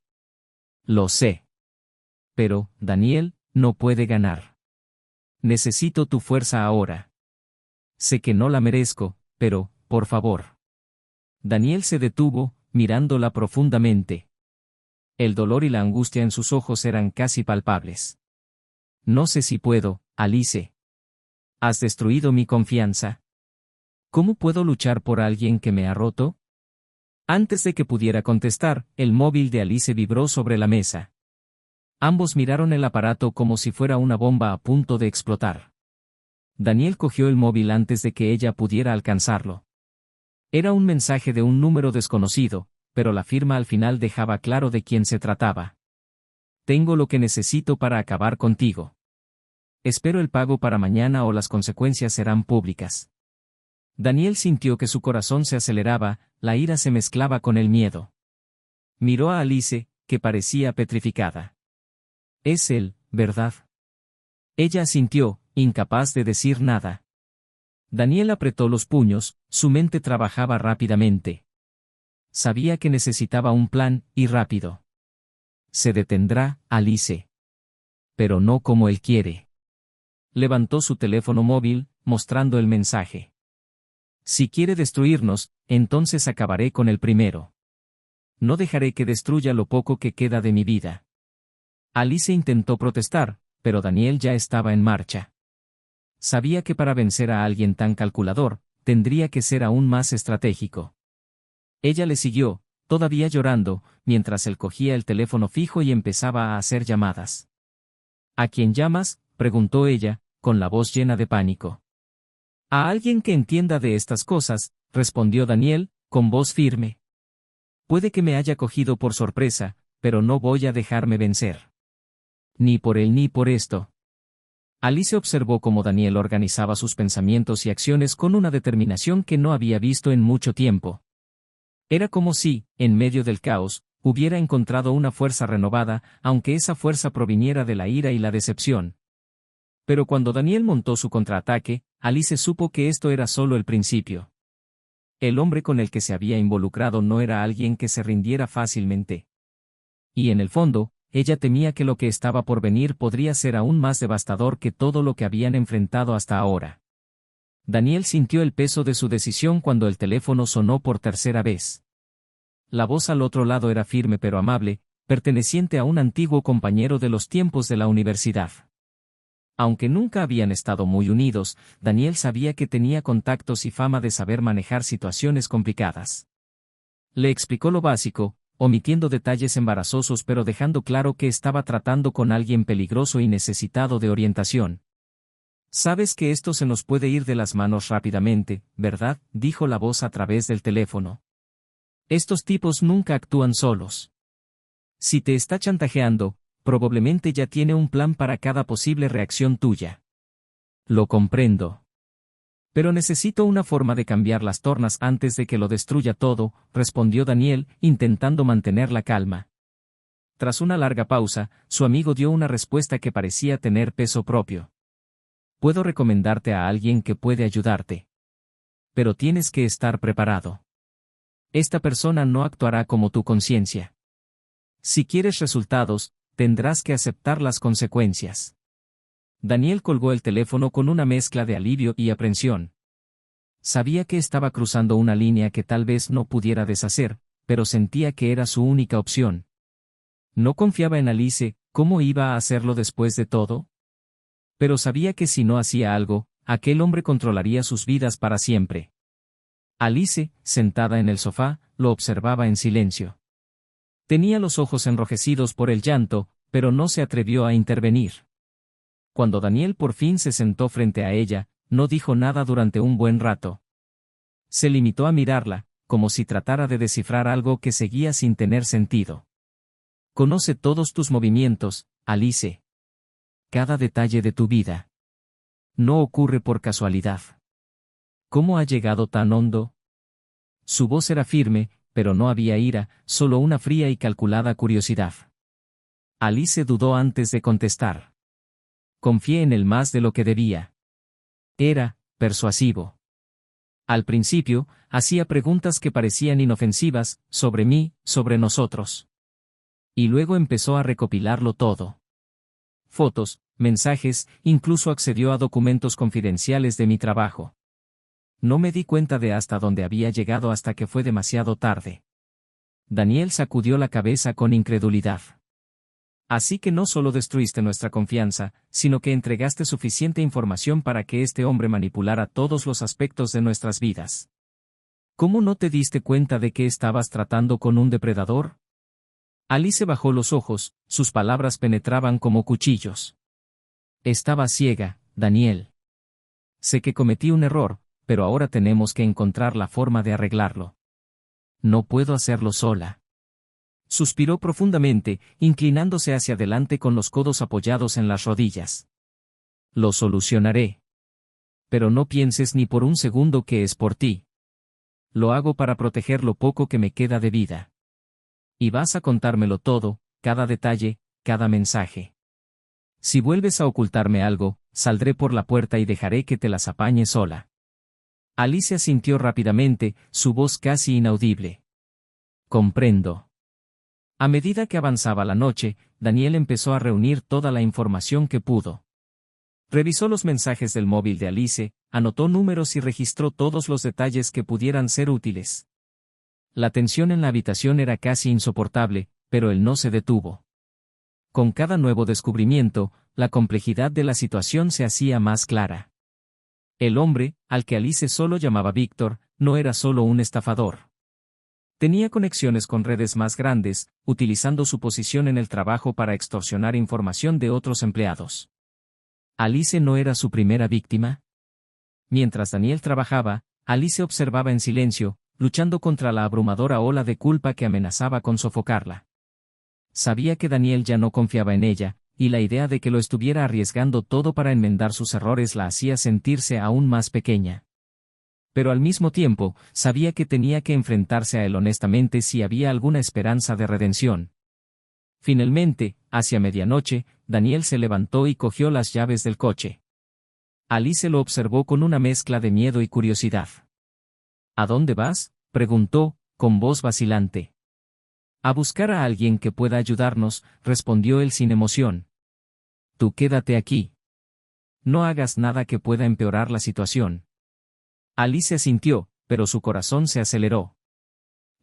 Lo sé. Pero, Daniel, no puede ganar. Necesito tu fuerza ahora. Sé que no la merezco, pero, por favor. Daniel se detuvo, mirándola profundamente. El dolor y la angustia en sus ojos eran casi palpables. No sé si puedo, Alice. Has destruido mi confianza. ¿Cómo puedo luchar por alguien que me ha roto? Antes de que pudiera contestar, el móvil de Alice vibró sobre la mesa. Ambos miraron el aparato como si fuera una bomba a punto de explotar. Daniel cogió el móvil antes de que ella pudiera alcanzarlo. Era un mensaje de un número desconocido, pero la firma al final dejaba claro de quién se trataba. Tengo lo que necesito para acabar contigo. Espero el pago para mañana o las consecuencias serán públicas. Daniel sintió que su corazón se aceleraba, la ira se mezclaba con el miedo. Miró a Alice, que parecía petrificada. Es él, ¿verdad? Ella asintió, incapaz de decir nada. Daniel apretó los puños, su mente trabajaba rápidamente. Sabía que necesitaba un plan, y rápido. Se detendrá, Alice. Pero no como él quiere. Levantó su teléfono móvil, mostrando el mensaje. Si quiere destruirnos, entonces acabaré con el primero. No dejaré que destruya lo poco que queda de mi vida. Alice intentó protestar, pero Daniel ya estaba en marcha. Sabía que para vencer a alguien tan calculador, tendría que ser aún más estratégico. Ella le siguió, todavía llorando, mientras él cogía el teléfono fijo y empezaba a hacer llamadas. ¿A quién llamas?, preguntó ella, con la voz llena de pánico. A alguien que entienda de estas cosas, respondió Daniel, con voz firme. Puede que me haya cogido por sorpresa, pero no voy a dejarme vencer. Ni por él ni por esto. Alice observó cómo Daniel organizaba sus pensamientos y acciones con una determinación que no había visto en mucho tiempo. Era como si, en medio del caos, hubiera encontrado una fuerza renovada, aunque esa fuerza proviniera de la ira y la decepción. Pero cuando Daniel montó su contraataque, Alice supo que esto era solo el principio. El hombre con el que se había involucrado no era alguien que se rindiera fácilmente. Y en el fondo, ella temía que lo que estaba por venir podría ser aún más devastador que todo lo que habían enfrentado hasta ahora. Daniel sintió el peso de su decisión cuando el teléfono sonó por tercera vez. La voz al otro lado era firme pero amable, perteneciente a un antiguo compañero de los tiempos de la universidad. Aunque nunca habían estado muy unidos, Daniel sabía que tenía contactos y fama de saber manejar situaciones complicadas. Le explicó lo básico, omitiendo detalles embarazosos pero dejando claro que estaba tratando con alguien peligroso y necesitado de orientación. «Sabes que esto se nos puede ir de las manos rápidamente, ¿verdad?», dijo la voz a través del teléfono. «Estos tipos nunca actúan solos. Si te está chantajeando, probablemente ya tiene un plan para cada posible reacción tuya». «Lo comprendo. Pero necesito una forma de cambiar las tornas antes de que lo destruya todo», respondió Daniel, intentando mantener la calma. Tras una larga pausa, su amigo dio una respuesta que parecía tener peso propio. «Puedo recomendarte a alguien que puede ayudarte. Pero tienes que estar preparado. Esta persona no actuará como tu conciencia. Si quieres resultados, tendrás que aceptar las consecuencias». Daniel colgó el teléfono con una mezcla de alivio y aprensión. Sabía que estaba cruzando una línea que tal vez no pudiera deshacer, pero sentía que era su única opción. No confiaba en Alice, ¿cómo iba a hacerlo después de todo? Pero sabía que si no hacía algo, aquel hombre controlaría sus vidas para siempre. Alice, sentada en el sofá, lo observaba en silencio. Tenía los ojos enrojecidos por el llanto, pero no se atrevió a intervenir. Cuando Daniel por fin se sentó frente a ella, no dijo nada durante un buen rato. Se limitó a mirarla, como si tratara de descifrar algo que seguía sin tener sentido. «Conoce todos tus movimientos, Alice. Cada detalle de tu vida. No ocurre por casualidad. ¿Cómo ha llegado tan hondo?». Su voz era firme, pero no había ira, solo una fría y calculada curiosidad. Alice dudó antes de contestar. «Confié en él más de lo que debía. Era persuasivo. Al principio, hacía preguntas que parecían inofensivas, sobre mí, sobre nosotros. Y luego empezó a recopilarlo todo. Fotos, mensajes, incluso accedió a documentos confidenciales de mi trabajo. No me di cuenta de hasta dónde había llegado hasta que fue demasiado tarde». Daniel sacudió la cabeza con incredulidad. «Así que no solo destruiste nuestra confianza, sino que entregaste suficiente información para que este hombre manipulara todos los aspectos de nuestras vidas. ¿Cómo no te diste cuenta de que estabas tratando con un depredador?». Alice bajó los ojos, sus palabras penetraban como cuchillos. «Estaba ciega, Daniel. Sé que cometí un error, pero ahora tenemos que encontrar la forma de arreglarlo. No puedo hacerlo sola». Suspiró profundamente, inclinándose hacia adelante con los codos apoyados en las rodillas. «Lo solucionaré. Pero no pienses ni por un segundo que es por ti. Lo hago para proteger lo poco que me queda de vida. Y vas a contármelo todo, cada detalle, cada mensaje. Si vuelves a ocultarme algo, saldré por la puerta y dejaré que te las apañes sola». Alice asintió rápidamente, su voz casi inaudible. «Comprendo». A medida que avanzaba la noche, Daniel empezó a reunir toda la información que pudo. Revisó los mensajes del móvil de Alice, anotó números y registró todos los detalles que pudieran ser útiles. La tensión en la habitación era casi insoportable, pero él no se detuvo. Con cada nuevo descubrimiento, la complejidad de la situación se hacía más clara. El hombre, al que Alice solo llamaba Víctor, no era solo un estafador. Tenía conexiones con redes más grandes, utilizando su posición en el trabajo para extorsionar información de otros empleados. ¿Alice no era su primera víctima? Mientras Daniel trabajaba, Alice observaba en silencio, luchando contra la abrumadora ola de culpa que amenazaba con sofocarla. Sabía que Daniel ya no confiaba en ella, y la idea de que lo estuviera arriesgando todo para enmendar sus errores la hacía sentirse aún más pequeña. Pero al mismo tiempo, sabía que tenía que enfrentarse a él honestamente si había alguna esperanza de redención. Finalmente, hacia medianoche, Daniel se levantó y cogió las llaves del coche. Alice lo observó con una mezcla de miedo y curiosidad. ¿A dónde vas?, preguntó, con voz vacilante. A buscar a alguien que pueda ayudarnos, respondió él sin emoción. Tú quédate aquí. No hagas nada que pueda empeorar la situación. Alice asintió, pero su corazón se aceleró.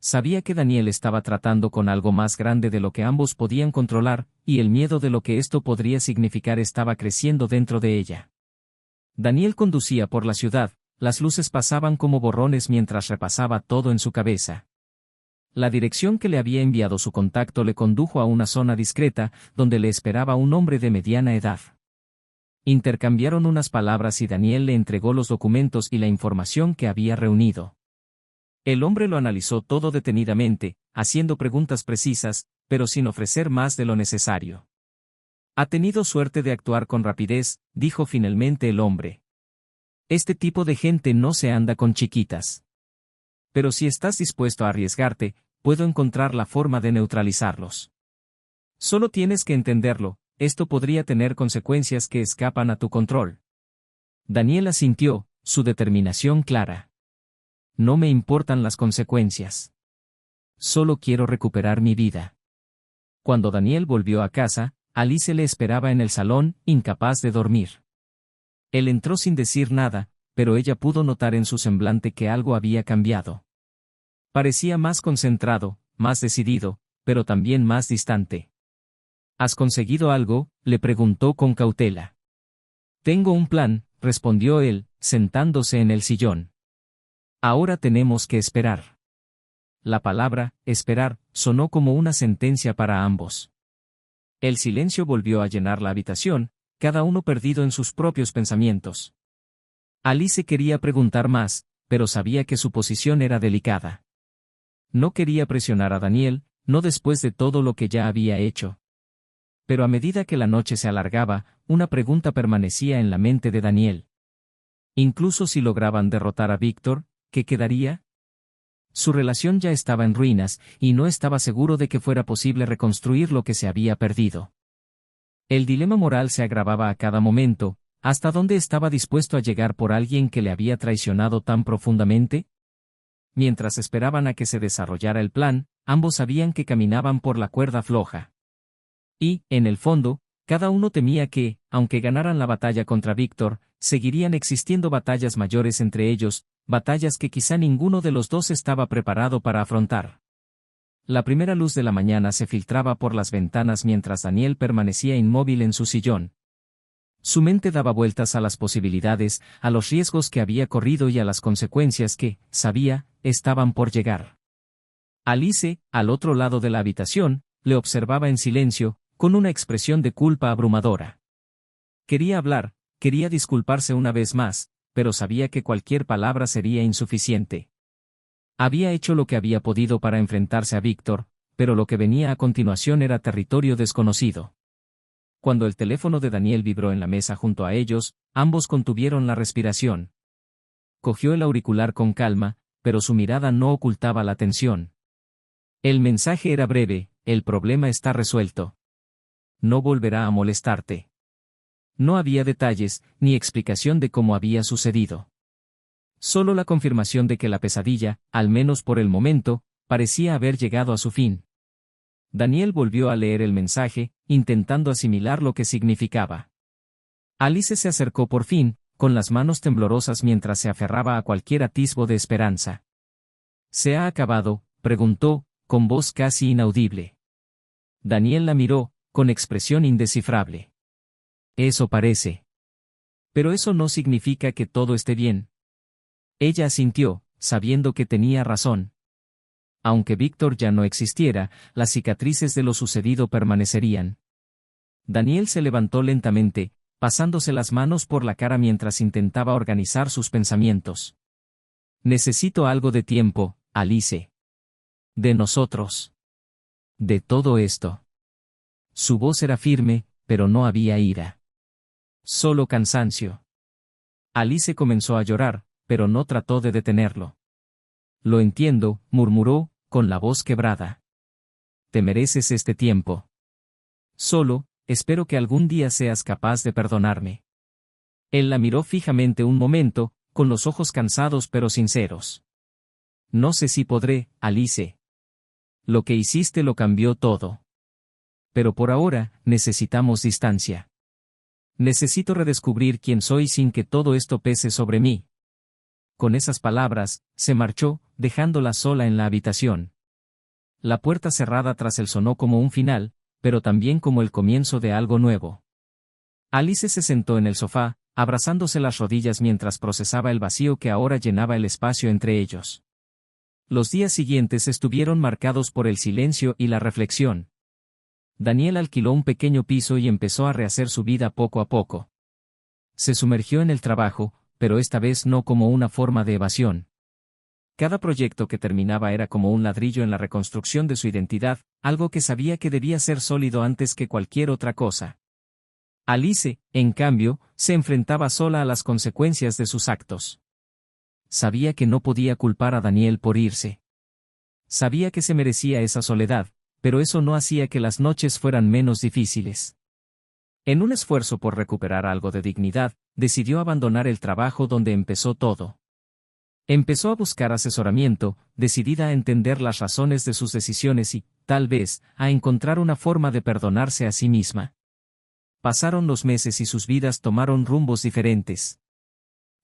Sabía que Daniel estaba tratando con algo más grande de lo que ambos podían controlar, y el miedo de lo que esto podría significar estaba creciendo dentro de ella. Daniel conducía por la ciudad, las luces pasaban como borrones mientras repasaba todo en su cabeza. La dirección que le había enviado su contacto le condujo a una zona discreta, donde le esperaba un hombre de mediana edad. Intercambiaron unas palabras y Daniel le entregó los documentos y la información que había reunido. El hombre lo analizó todo detenidamente, haciendo preguntas precisas, pero sin ofrecer más de lo necesario. Ha tenido suerte de actuar con rapidez, dijo finalmente el hombre. Este tipo de gente no se anda con chiquitas. Pero si estás dispuesto a arriesgarte, puedo encontrar la forma de neutralizarlos. Solo tienes que entenderlo, esto podría tener consecuencias que escapan a tu control. Daniel asintió, su determinación clara. No me importan las consecuencias. Solo quiero recuperar mi vida. Cuando Daniel volvió a casa, Alice le esperaba en el salón, incapaz de dormir. Él entró sin decir nada, pero ella pudo notar en su semblante que algo había cambiado. Parecía más concentrado, más decidido, pero también más distante. ¿Has conseguido algo?, le preguntó con cautela. Tengo un plan, respondió él, sentándose en el sillón. Ahora tenemos que esperar. La palabra, esperar, sonó como una sentencia para ambos. El silencio volvió a llenar la habitación, cada uno perdido en sus propios pensamientos. Alice quería preguntar más, pero sabía que su posición era delicada. No quería presionar a Daniel, no después de todo lo que ya había hecho. Pero a medida que la noche se alargaba, una pregunta permanecía en la mente de Daniel. Incluso si lograban derrotar a Víctor, ¿qué quedaría? Su relación ya estaba en ruinas, y no estaba seguro de que fuera posible reconstruir lo que se había perdido. El dilema moral se agravaba a cada momento. ¿Hasta dónde estaba dispuesto a llegar por alguien que le había traicionado tan profundamente? Mientras esperaban a que se desarrollara el plan, ambos sabían que caminaban por la cuerda floja. Y, en el fondo, cada uno temía que, aunque ganaran la batalla contra Víctor, seguirían existiendo batallas mayores entre ellos, batallas que quizá ninguno de los dos estaba preparado para afrontar. La primera luz de la mañana se filtraba por las ventanas mientras Daniel permanecía inmóvil en su sillón. Su mente daba vueltas a las posibilidades, a los riesgos que había corrido y a las consecuencias que, sabía, estaban por llegar. Alice, al otro lado de la habitación, le observaba en silencio, con una expresión de culpa abrumadora. Quería hablar, quería disculparse una vez más, pero sabía que cualquier palabra sería insuficiente. Había hecho lo que había podido para enfrentarse a Víctor, pero lo que venía a continuación era territorio desconocido. Cuando el teléfono de Daniel vibró en la mesa junto a ellos, ambos contuvieron la respiración. Cogió el auricular con calma, pero su mirada no ocultaba la tensión. El mensaje era breve: el problema está resuelto. No volverá a molestarte. No había detalles, ni explicación de cómo había sucedido. Solo la confirmación de que la pesadilla, al menos por el momento, parecía haber llegado a su fin. Daniel volvió a leer el mensaje, intentando asimilar lo que significaba. Alice se acercó por fin, con las manos temblorosas mientras se aferraba a cualquier atisbo de esperanza. ¿Se ha acabado?, preguntó, con voz casi inaudible. Daniel la miró, con expresión indescifrable. Eso parece. Pero eso no significa que todo esté bien. Ella asintió, sabiendo que tenía razón. Aunque Víctor ya no existiera, las cicatrices de lo sucedido permanecerían. Daniel se levantó lentamente, pasándose las manos por la cara mientras intentaba organizar sus pensamientos. Necesito algo de tiempo, Alice. De nosotros. De todo esto. Su voz era firme, pero no había ira. Solo cansancio. Alice comenzó a llorar, pero no trató de detenerlo. Lo entiendo, murmuró, con la voz quebrada. Te mereces este tiempo. Solo, espero que algún día seas capaz de perdonarme. Él la miró fijamente un momento, con los ojos cansados pero sinceros. No sé si podré, Alice. Lo que hiciste lo cambió todo. Pero por ahora, necesitamos distancia. Necesito redescubrir quién soy sin que todo esto pese sobre mí. Con esas palabras, se marchó, dejándola sola en la habitación. La puerta cerrada tras él sonó como un final, pero también como el comienzo de algo nuevo. Alice se sentó en el sofá, abrazándose las rodillas mientras procesaba el vacío que ahora llenaba el espacio entre ellos. Los días siguientes estuvieron marcados por el silencio y la reflexión. Daniel alquiló un pequeño piso y empezó a rehacer su vida poco a poco. Se sumergió en el trabajo, pero esta vez no como una forma de evasión. Cada proyecto que terminaba era como un ladrillo en la reconstrucción de su identidad, algo que sabía que debía ser sólido antes que cualquier otra cosa. Alice, en cambio, se enfrentaba sola a las consecuencias de sus actos. Sabía que no podía culpar a Daniel por irse. Sabía que se merecía esa soledad, pero eso no hacía que las noches fueran menos difíciles. En un esfuerzo por recuperar algo de dignidad, decidió abandonar el trabajo donde empezó todo. Empezó a buscar asesoramiento, decidida a entender las razones de sus decisiones y, tal vez, a encontrar una forma de perdonarse a sí misma. Pasaron los meses y sus vidas tomaron rumbos diferentes.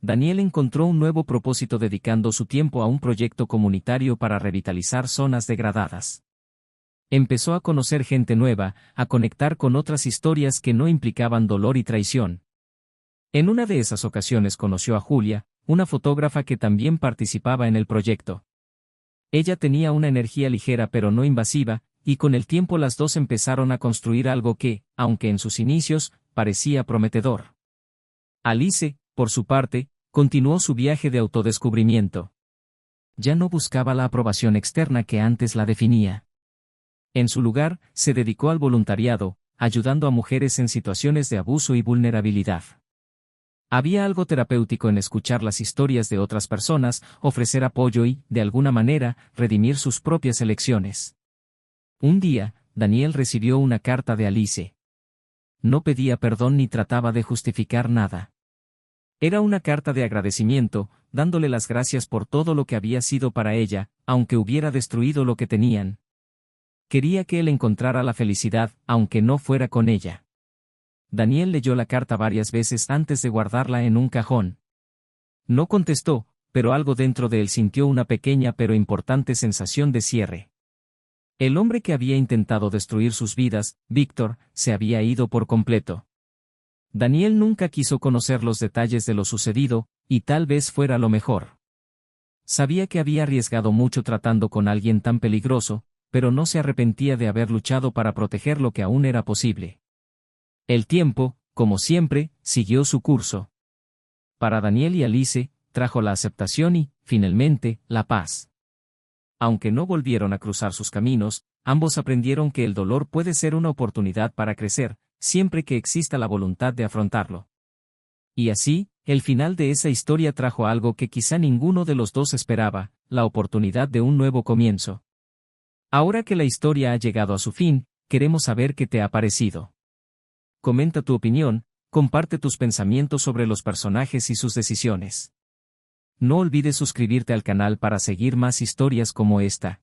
Daniel encontró un nuevo propósito dedicando su tiempo a un proyecto comunitario para revitalizar zonas degradadas. Empezó a conocer gente nueva, a conectar con otras historias que no implicaban dolor y traición. En una de esas ocasiones conoció a Julia, una fotógrafa que también participaba en el proyecto. Ella tenía una energía ligera pero no invasiva, y con el tiempo las dos empezaron a construir algo que, aunque en sus inicios, parecía prometedor. Alice, por su parte, continuó su viaje de autodescubrimiento. Ya no buscaba la aprobación externa que antes la definía. En su lugar, se dedicó al voluntariado, ayudando a mujeres en situaciones de abuso y vulnerabilidad. Había algo terapéutico en escuchar las historias de otras personas, ofrecer apoyo y, de alguna manera, redimir sus propias elecciones. Un día, Daniel recibió una carta de Alice. No pedía perdón ni trataba de justificar nada. Era una carta de agradecimiento, dándole las gracias por todo lo que había sido para ella, aunque hubiera destruido lo que tenían. Quería que él encontrara la felicidad, aunque no fuera con ella. Daniel leyó la carta varias veces antes de guardarla en un cajón. No contestó, pero algo dentro de él sintió una pequeña pero importante sensación de cierre. El hombre que había intentado destruir sus vidas, Víctor, se había ido por completo. Daniel nunca quiso conocer los detalles de lo sucedido, y tal vez fuera lo mejor. Sabía que había arriesgado mucho tratando con alguien tan peligroso, pero no se arrepentía de haber luchado para proteger lo que aún era posible. El tiempo, como siempre, siguió su curso. Para Daniel y Alice, trajo la aceptación y, finalmente, la paz. Aunque no volvieron a cruzar sus caminos, ambos aprendieron que el dolor puede ser una oportunidad para crecer, siempre que exista la voluntad de afrontarlo. Y así, el final de esa historia trajo algo que quizá ninguno de los dos esperaba, la oportunidad de un nuevo comienzo. Ahora que la historia ha llegado a su fin, queremos saber qué te ha parecido. Comenta tu opinión, comparte tus pensamientos sobre los personajes y sus decisiones. No olvides suscribirte al canal para seguir más historias como esta.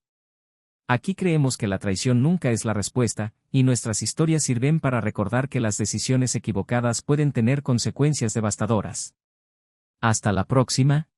Aquí creemos que la traición nunca es la respuesta, y nuestras historias sirven para recordar que las decisiones equivocadas pueden tener consecuencias devastadoras. Hasta la próxima.